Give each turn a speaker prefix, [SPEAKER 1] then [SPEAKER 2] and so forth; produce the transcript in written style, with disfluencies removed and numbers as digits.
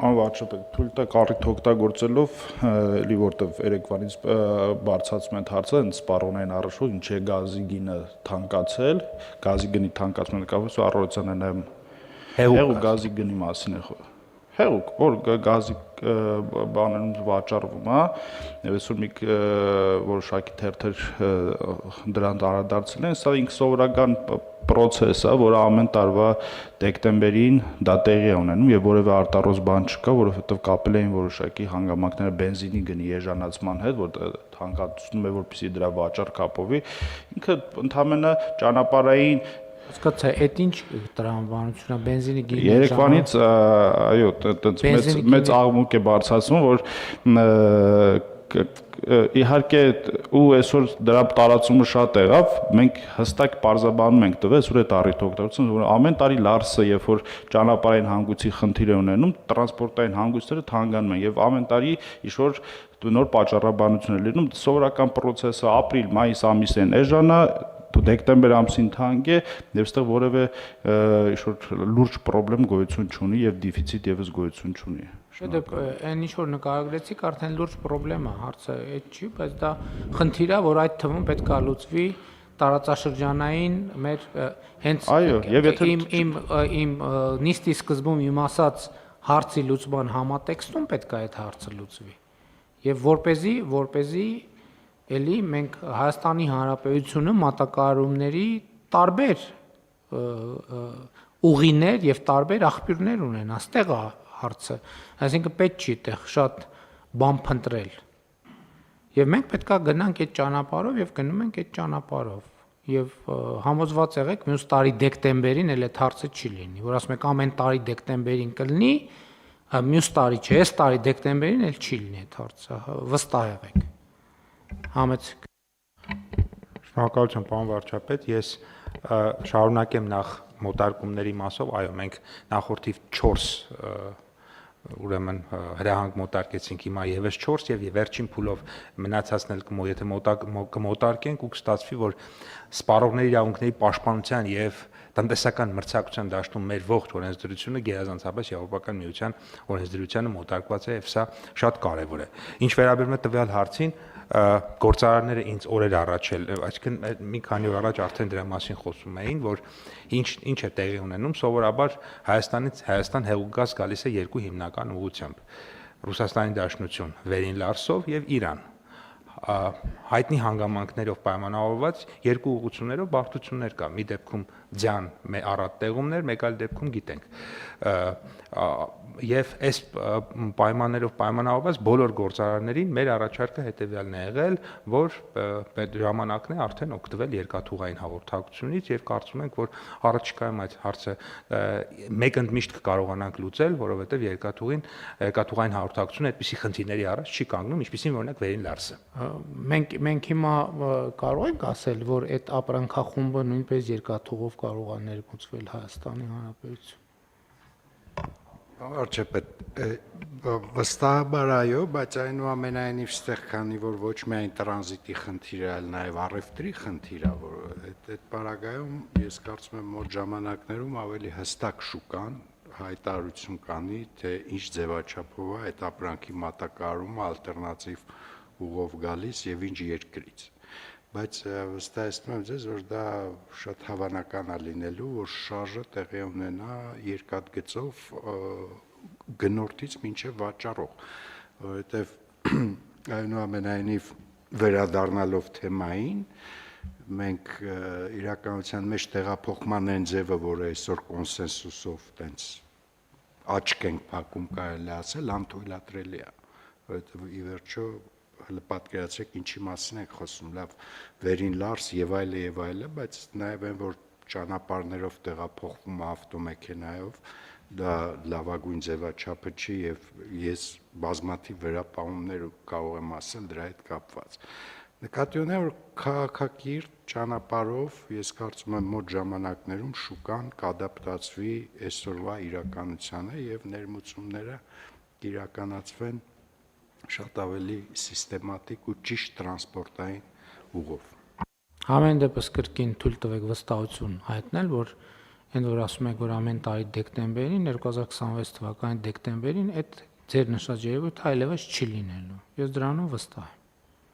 [SPEAKER 1] Անվաճապետ, թույլ տակ առիթ օգտագործելով, էլի որտեվ երեկվանից բարձրացում են հարցը, հենց սպառողներին առաջով, ինչ է գազի գինը թանկացել, գազի գնի թանկացման կապված առողջության նայում հեղուկ գազի գնի մասին է խոսքը։ Հեղուկ, որ գազի բաներում վաճառվում է, եւ այսօր մի որոշակի թերթեր դրան անդրադարձել են, սա ինքը սովորական process-ը, որը ամեն տարվա դեկտեմբերին դա տեղի է ունենում եւ որևէ արտառոց բան չկա, որովհետեւ կապել էին որոշակի հանգամանքները բենզինի գնի էժանացման հետ, որ թանկացնում է, որպեսզի դրա վաճառ կապովի, ինքը ընդհանրապես ճանապարհային
[SPEAKER 2] Հասկացա, այդ ինչ տրամաբանությունն է, բենզինի գինի
[SPEAKER 1] Երեկվանից, այո, այդպես մեծ աղմուկ է բարձրացնում, որ իհարկե ու այսօր դրա տարածումը շատ եղավ, մենք հստակ պարզաբանում ենք տվել, այսօր այդ առիթ օգտագործում, որ ամեն տարի լարսը, երբ որ ճանապարհային հանգույցի խնդիր է ունենում, տրանսպորտային հանգույցները թանկանում են եւ ամեն տարի ինչ-որ նոր պատճառաբանություն է լինում, սովորական process-ը ապրիլ, մայիս ամիսին էժանա, դեկտեմբեր ամսին թանկ է եւ այստեղ որևէ ինչ-որ լուրջ խնդրեմ գոյություն չունի եւ դեֆիցիտ եւս գոյություն չունի։
[SPEAKER 2] Դե այն ինչ որ նկարագրեցիք, արդեն լուրջ խնդրեմ է, հարցը այդ չի, բայց դա խնդիր է, որ այդ թվում պետք է լուծվի տարածաշրջանային մեր հենց
[SPEAKER 1] եւ եթե
[SPEAKER 2] իմ նիստի սկզբում իմ ասած հարցի լուծման համատեքստում պետք է այդ հարցը լուծվի։ Եվ որպեսզի էլի մենք Հայաստանի Հանրապետությունը մատակարարումների տարբեր ուղիներ եւ տարբեր աղբյուրներ ունեն, այստեղ է հարցը, այսինքն պետք չի այդտեղ շատ բան փնտրել։ Եվ մենք պետքա գնանք այդ ճանապարհով եւ գնում ենք այդ ճանապարհով։ Եվ համոզված եղեք, մյուս տարի դեկտեմբերին էլ այդ հարցը չի լինի, որ ասում եք ամեն տարի դեկտեմբերին կլինի, մյուս տարի չէ, այս տարի դեկտեմբերին էլ չի լինի այդ հարցը, վստահ եղեք։ Համեցեք։
[SPEAKER 3] Շնորհակալություն, պարոն վարչապետ, ես շարունակեմ նախ մոտարկումների մասով, այո, մենք նախորդիվ 4 ուրեմն հրահանգ մոտարկեցինք, հիմա եւս 4 եւ վերջին փուլով մնացածն էլ եթե կմոտարկենք ու կստացվի, որ սպառողների իրավունքների պաշտպանության եւ տնտեսական մրցակցության դաշտում մեր ողջ օրենսդրությունը գերազանցապես Եվրոպական միության օրենսդրությանը մոտարկված է եւ սա շատ կարեւոր է։ Ինչ վերաբերում է տվյալ հարցին, գործարարները ինձ օրեր առաջ էլ, այսինքն մի քանի օր առաջ արդեն դրա մասին խոսում էին, որ ինչ է տեղի ունենում, սովորաբար Հայաստան հեղուկ գազ գալիս է երկու հիմնական ուղղությամբ՝ Ռուսաստանի Դաշնություն վերին Լարսով եւ Իրան։ Հայտնի հանգամանքներով պայմանավորված երկու ուղղություններով բարդություններ կա։ Մի դեպքում ձյան առատ տեղումներ, մեկ այլ դեպքում գիտենք։ Եվ այս պայմաններով պայմանավորված բոլոր գործարարներին մեր առաջարկը հետևյալն է եղել, որ ժամանակն է արդեն օգտվել երկաթուղային հաղորդակցությունից եւ կարծում ենք, որ առաջիկայում այդ հարցը մեկընդմիշտ կկարողանանք լուծել, որովհետեւ երկաթուղային հաղորդակցությունը այդպիսի խնդիրների առաջ չի կանգնում, ինչպիսին օրինակ վերին Լարսը։
[SPEAKER 2] Մենք հիմա կարող ենք ասել, որ այդ ապրանքախումբը նույնպես երկաթուղով կարող է ներմուծվել Հայաստանի Հանրապետություն։
[SPEAKER 4] Վարչապետ, վստահաբար այո, բայց այնուամենայնիվ ստեղ քանի որ ոչ միայն տրանզիտի խնդիր է, այլ նաև առևտրի խնդիր է, որ այդ պարագայում ես կարծում եմ մոտ ժամանակներում ավելի հստակ շուկան հայտարարություն կանի, թե ինչ ձևաչափով է այդ ապրանքի մատակարարումը ալտերնատիվ ուղով գալիս եւ ինչ երկրից։ Բայց վստահեցնում եմ ձեզ, որ դա շատ հավանական է լինելու, որ շարժը տեղի ունենա երկաթգծով գնորդից մինչև վաճառող, որովհետև այնուամենայնիվ վերադառնալով թեմային, մենք իրականության մեջ տեղափոխման այն ձևը, որը այսօր կոնսենսուսով տենց աչք ենք փակում կարելի ասել, անթույլատրելի է, որովհետև ի վերջո պատկերացրեք ինչի մասին ենք խոսում, լավ վերին Լարս եւ այլը, բայց նաեւ այն որ ճանապարհներով տեղափոխվում է ավտոմեքենայով, դա լավագույն ձևաչափը չի եւ ես բազմաթիվ վերապահումներ կարող եմ ասել դրա հետ կապված։ Նկատի ունեմ որ քաղաքակիրթ ճանապարհով ես կարծում եմ մոտ ժամանակներում շուկան կադապտացվի այսօրվա իրականությանը եւ ներմուծումները իրականացվեն շատ ավելի սիստեմատիկ ու ճիշտ տրանսպորտային ուղով։
[SPEAKER 2] Ամեն դեպս կրկին թույլ տվեք վստահություն հայտնել, որ Էն որ ասում եք, որ ամեն տարի դեկտեմբերին, 2026 թվականի դեկտեմբերին այդ ձեր նշած երևույթը այլևս չի լինելու։ Ես դրանում վստահ եմ։